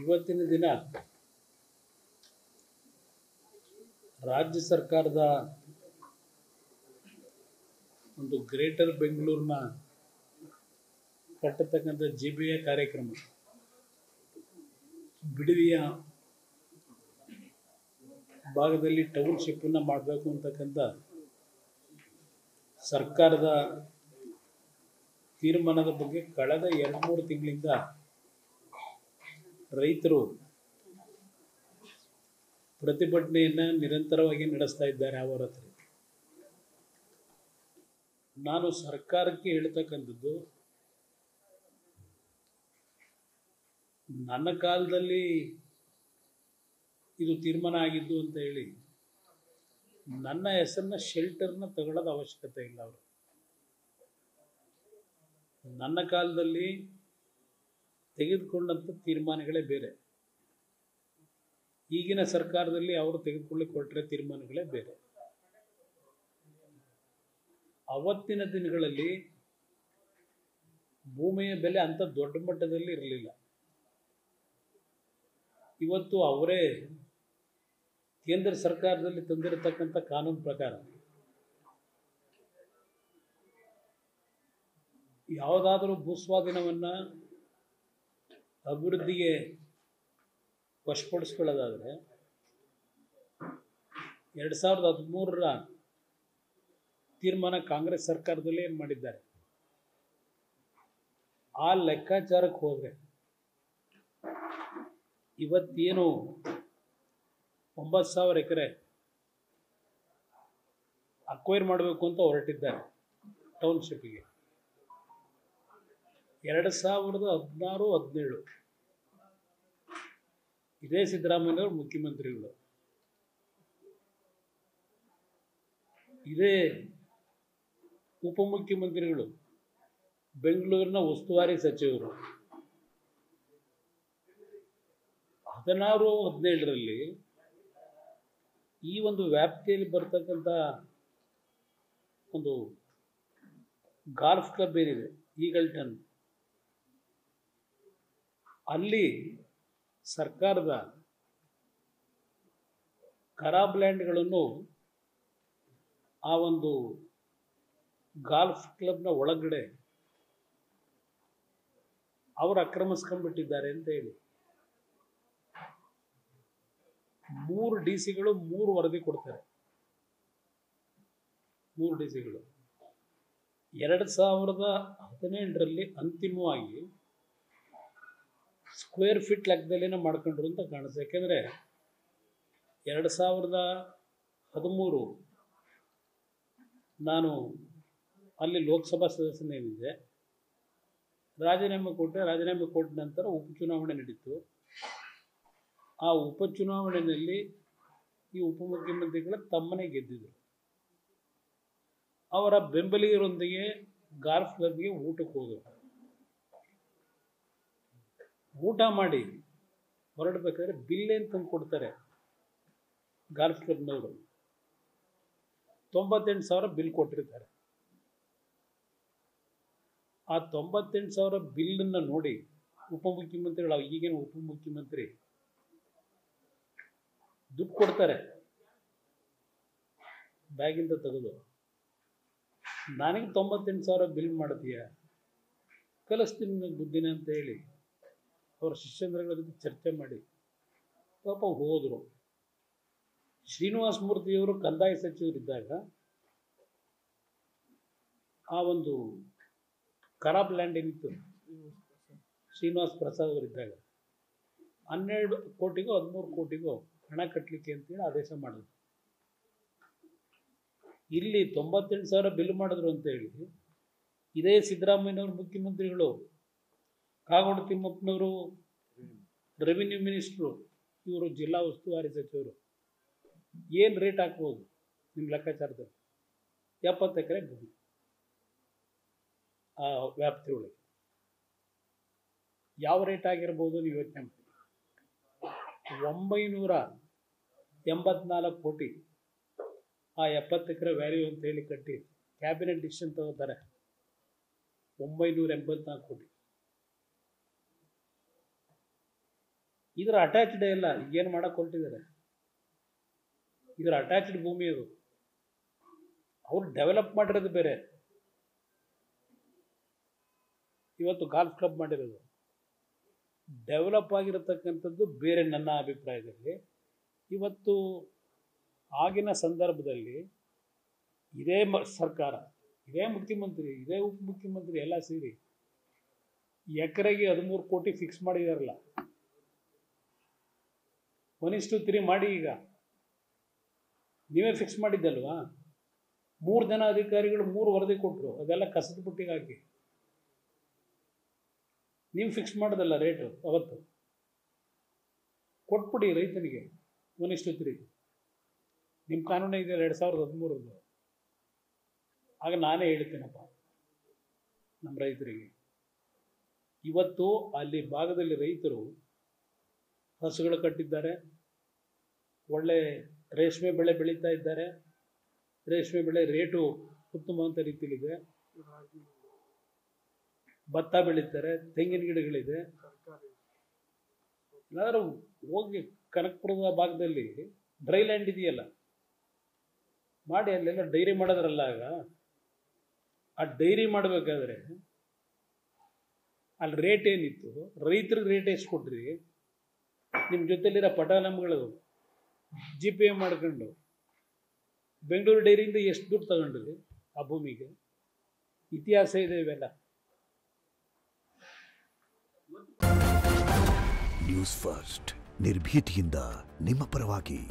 ಇವತ್ತಿನ ದಿನ ರಾಜ್ಯ ಸರ್ಕಾರದ ಒಂದು ಗ್ರೇಟರ್ ಬೆಂಗಳೂರಿನ ಕಟ್ಟತಕ್ಕಂಥ GBA ಕಾರ್ಯಕ್ರಮ ಬಿಡದಿಯ ಭಾಗದಲ್ಲಿ ಟೌನ್ಶಿಪ್ ಅನ್ನು ಮಾಡಬೇಕು ಅಂತಕ್ಕಂಥ ಸರ್ಕಾರದ ತೀರ್ಮಾನದ ಬಗ್ಗೆ ಕಳೆದ 2-3 ತಿಂಗಳಿಂದ ರೈತರು ಪ್ರತಿಭಟನೆಯನ್ನು ನಿರಂತರವಾಗಿ ನಡೆಸ್ತಾ ಇದ್ದಾರೆ. ಅವರ ಹತ್ರ ನಾನು ಸರ್ಕಾರಕ್ಕೆ ಹೇಳ್ತಕ್ಕಂಥದ್ದು, ನನ್ನ ಕಾಲದಲ್ಲಿ ಇದು ತೀರ್ಮಾನ ಆಗಿದ್ದು ಅಂತ ಹೇಳಿ ನನ್ನ ಹೆಸರನ್ನ ಶೆಲ್ಟರ್ನ ತಗೊಳ್ಳೋದು ಅವಶ್ಯಕತೆ ಇಲ್ಲ. ಅವರು ನನ್ನ ಕಾಲದಲ್ಲಿ ತೆಗೆದುಕೊಂಡಂಥ ತೀರ್ಮಾನಗಳೇ ಬೇರೆ, ಈಗಿನ ಸರ್ಕಾರದಲ್ಲಿ ಅವರು ತೆಗೆದುಕೊಳ್ಳಿಕ್ಕೆ ಹೊರಟಿರೋ ತೀರ್ಮಾನಗಳೇ ಬೇರೆ. ಅವತ್ತಿನ ದಿನಗಳಲ್ಲಿ ಭೂಮಿಯ ಬೆಲೆ ಅಂತ ದೊಡ್ಡ ಮಟ್ಟದಲ್ಲಿ ಇರಲಿಲ್ಲ. ಇವತ್ತು ಅವರೇ ಕೇಂದ್ರ ಸರ್ಕಾರದಲ್ಲಿ ತಂದಿರತಕ್ಕಂಥ ಕಾನೂನು ಪ್ರಕಾರ ಯಾವುದಾದರೂ ಭೂಸ್ವಾಧೀನವನ್ನು ಅಭಿವೃದ್ಧಿಗೆ ವಶಪಡಿಸ್ಕೊಳ್ಳೋದಾದರೆ 2013ರ ತೀರ್ಮಾನ ಕಾಂಗ್ರೆಸ್ ಸರ್ಕಾರದಲ್ಲಿ ಏನು ಮಾಡಿದ್ದಾರೆ, ಆ ಲೆಕ್ಕಾಚಾರಕ್ಕೆ ಹೋದರೆ ಇವತ್ತೇನು 9,000 ಎಕರೆ ಅಕ್ವೈರ್ ಮಾಡಬೇಕು ಅಂತ ಹೊರಟಿದ್ದಾರೆ ಟೌನ್ಶಿಪ್ಗೆ. 2016-17 ಇದೇ ಸಿದ್ದರಾಮಯ್ಯವರು ಮುಖ್ಯಮಂತ್ರಿಗಳು, ಇದೇ ಉಪಮುಖ್ಯಮಂತ್ರಿಗಳು, ಬೆಂಗಳೂರಿನ ಉಸ್ತುವಾರಿ ಸಚಿವರು 16-17ರಲ್ಲಿ ಈ ಒಂದು ವ್ಯಾಪ್ತಿಯಲ್ಲಿ ಬರ್ತಕ್ಕಂಥ ಒಂದು ಗಾಲ್ಫ್ ಕ್ಲಬ್ ಏನಿದೆ ಈಗಲ್ಟನ್, ಅಲ್ಲಿ ಸರ್ಕಾರದ ಖರಾಬ್ ಲ್ಯಾಂಡ್ಗಳನ್ನು ಆ ಒಂದು ಗಾಲ್ಫ್ ಕ್ಲಬ್ನ ಒಳಗಡೆ ಅವರು ಆಕ್ರಮಿಸ್ಕೊಂಡ್ಬಿಟ್ಟಿದ್ದಾರೆ ಅಂತ ಹೇಳಿ 3 DC-ಗಳು 3 ವರದಿ ಕೊಡ್ತಾರೆ. 3 DC-ಗಳು 2018ರಲ್ಲಿ ಅಂತಿಮವಾಗಿ ಸ್ಕ್ವೇರ್ ಫೀಟ್ ಲೆಕ್ಕದಲ್ಲೇನೋ ಮಾಡ್ಕೊಂಡ್ರು ಅಂತ ಕಾಣಿಸುತ್ತೆ. ಯಾಕೆಂದರೆ 2013 ನಾನು ಅಲ್ಲಿ ಲೋಕಸಭಾ ಸದಸ್ಯನೇನಿದೆ, ರಾಜೀನಾಮೆ ಕೊಟ್ಟೆ. ರಾಜೀನಾಮೆ ಕೊಟ್ಟ ನಂತರ ಉಪಚುನಾವಣೆ ನಡೀತು. ಆ ಉಪಚುನಾವಣೆಯಲ್ಲಿ ಈ ಉಪಮುಖ್ಯಮಂತ್ರಿಗಳ ತಮ್ಮನೇ ಗೆದ್ದಿದ್ರು. ಅವರ ಬೆಂಬಲಿಗರೊಂದಿಗೆ ಗಾಲ್ಫ್ ಕ್ಲಬ್ಗೆ ಊಟಕ್ಕೆ ಹೋದರು. ಊಟ ಮಾಡಿ ಹೊರಡಬೇಕಾದ್ರೆ ಬಿಲ್ ಏನು ತಂದು ಕೊಡ್ತಾರೆ ಗಾಲ್ಫ್ ಕ್ಲಬ್ನವರು, 98,000 ಬಿಲ್ ಕೊಟ್ಟಿರ್ತಾರೆ. ಆ 98,000 ಬಿಲ್ಲನ್ನು ನೋಡಿ ಉಪಮುಖ್ಯಮಂತ್ರಿಗಳು, ಈಗಿನ ಉಪಮುಖ್ಯಮಂತ್ರಿ ದುಡ್ಡು ಕೊಡ್ತಾರೆ ಬ್ಯಾಗಿಂದ ತೆಗೆದು, ನನಗೆ 98,000 ಬಿಲ್ ಮಾಡ್ತೀಯ, ಕಲಿಸ್ತೀನಿ ಬುದ್ಧಿನ ಅಂತ ಹೇಳಿ ಅವರ ಶಿಷ್ಯಂದ್ರಗಳ ಜೊತೆ ಚರ್ಚೆ ಮಾಡಿ ಪಾಪ ಹೋದರು. ಶ್ರೀನಿವಾಸ ಮೂರ್ತಿಯವರು ಕಂದಾಯ ಸಚಿವರಿದ್ದಾಗ ಆ ಒಂದು ಖರಾಬ್ ಲ್ಯಾಂಡ್ ಏನಿತ್ತು, ಶ್ರೀನಿವಾಸ ಪ್ರಸಾದ್ ಅವರಿದ್ದಾಗ 12 ಕೋಟಿಗೋ 13 ಕೋಟಿಗೋ ಹಣ ಕಟ್ಟಲಿಕ್ಕೆ ಅಂತೇಳಿ ಆದೇಶ ಮಾಡಿದ್ರು. ಇಲ್ಲಿ 98,000 ಬಿಲ್ ಮಾಡಿದ್ರು ಅಂತೇಳಿ ಇದೇ ಸಿದ್ದರಾಮಯ್ಯನವರು ಮುಖ್ಯಮಂತ್ರಿಗಳು, ಕಾಗೋಡು ತಿಮ್ಮಪ್ಪನವರು ರೆವಿನ್ಯೂ ಮಿನಿಸ್ಟ್ರು, ಇವರು ಜಿಲ್ಲಾ ಉಸ್ತುವಾರಿ ಸಚಿವರು, ಏನು ರೇಟ್ ಹಾಕ್ಬೋದು ನಿಮ್ಮ ಲೆಕ್ಕಾಚಾರದಲ್ಲಿ? 70 ಎಕರೆ ಭೂಮಿ ಆ ವ್ಯಾಪ್ತಿಯೊಳಗೆ ಯಾವ ರೇಟ್ ಆಗಿರ್ಬೋದು ನೀವು ಯೋಚನೆ ಮಾಡಿ. 984 ಕೋಟಿ ಆ 70 ಎಕರೆ ವ್ಯಾಲ್ಯೂ ಅಂತ ಹೇಳಿ ಕಟ್ಟಿ ಕ್ಯಾಬಿನೆಟ್ ಡಿಸಿಷನ್ ತಗೋತಾರೆ. 984 ಕೋಟಿ. ಇದರ ಅಟ್ಯಾಚ್ಡ್ ಎಲ್ಲ ಏನು ಮಾಡಕ್ಕೆ ಹೊರಟಿದ್ದಾರೆ. ಇದರ ಅಟ್ಯಾಚ್ಡ್ ಭೂಮಿ ಅದು. ಅವ್ರು ಡೆವಲಪ್ ಮಾಡಿರೋದು ಬೇರೆ. ಇವತ್ತು ಗಾಲ್ಫ್ ಕ್ಲಬ್ ಮಾಡಿರೋದು ಡೆವಲಪ್ ಆಗಿರತಕ್ಕಂಥದ್ದು ಬೇರೆ. ನನ್ನ ಅಭಿಪ್ರಾಯದಲ್ಲಿ ಇವತ್ತು ಆಗಿನ ಸಂದರ್ಭದಲ್ಲಿ ಇದೇ ಸರ್ಕಾರ, ಇದೇ ಮುಖ್ಯಮಂತ್ರಿ, ಇದೇ ಉಪಮುಖ್ಯಮಂತ್ರಿ ಎಲ್ಲ ಸೇರಿ ಎಕರೆಗೆ 13 ಕೋಟಿ ಫಿಕ್ಸ್ ಮಾಡಿದಾರಲ್ಲ. 1:3 ಮಾಡಿ. ಈಗ ನೀವೇ ಫಿಕ್ಸ್ ಮಾಡಿದ್ದಲ್ವಾ? 3 ಜನ ಅಧಿಕಾರಿಗಳು 3 ವರದಿ ಕೊಟ್ಟರು. ಅದೆಲ್ಲ ಕಸದ ಬುಟ್ಟಿಗೆ ಹಾಕಿ ನೀವು ಫಿಕ್ಸ್ ಮಾಡೋದಲ್ಲ ರೇಟು. ಅವತ್ತು ಕೊಟ್ಬಿಡಿ ರೈತನಿಗೆ 1:3. ನಿಮ್ಮ ಕಾನೂನು ಇದೆ 2013. ಆಗ ನಾನೇ ಹೇಳ್ತೀನಪ್ಪ ನಮ್ಮ ರೈತರಿಗೆ. ಇವತ್ತು ಅಲ್ಲಿ ಭಾಗದಲ್ಲಿ ರೈತರು ಹಸುಗಳು ಕಟ್ಟಿದ್ದಾರೆ, ಒಳ್ಳೆ ರೇಷ್ಮೆ ಬೆಳೆ ಬೆಳೀತಾ ಇದ್ದಾರೆ. ರೇಷ್ಮೆ ಬೆಳೆ ರೇಟು ಉತ್ತಮವಂತ ರೀತಿಯಲ್ಲಿದೆ. ಭತ್ತ ಬೆಳೀತಾರೆ, ತೆಂಗಿನ ಗಿಡಗಳಿದೆ. ಏನಾದರೂ ಹೋಗಿ ಕನಕಪುರದ ಭಾಗದಲ್ಲಿ ಡ್ರೈ ಲ್ಯಾಂಡ್ ಇದೆಯಲ್ಲ, ಮಾಡಿ ಅಲ್ಲೆಲ್ಲ ಡೈರಿ ಮಾಡೋದ್ರಲ್ಲ. ಆಗ ಆ ಡೈರಿ ಮಾಡಬೇಕಾದ್ರೆ ಅಲ್ಲಿ ರೇಟ್ ಏನಿತ್ತು, ರೈತರಿಗೆ ರೇಟ್ ಎಷ್ಟು ಕೊಟ್ರಿ? ನಿಮ್ಮ ಜೊತೆಲಿರೋ ಪಟಾಲಂಗಳು GPM ಮಾಡ್ಕೊಂಡು ಬೆಂಗಳೂರು ಡೈರಿಯಿಂದ ಎಷ್ಟು ದುಡ್ಡು ತಗೊಂಡ್ರಿ ಆ ಭೂಮಿಗೆ? ಇತಿಹಾಸ ಇದೆ ಇವೆಲ್ಲ. ನ್ಯೂಸ್ ಫಸ್ಟ್, ನಿರ್ಭೀತಿಯಿಂದ ನಿಮ್ಮ ಪರವಾಗಿ.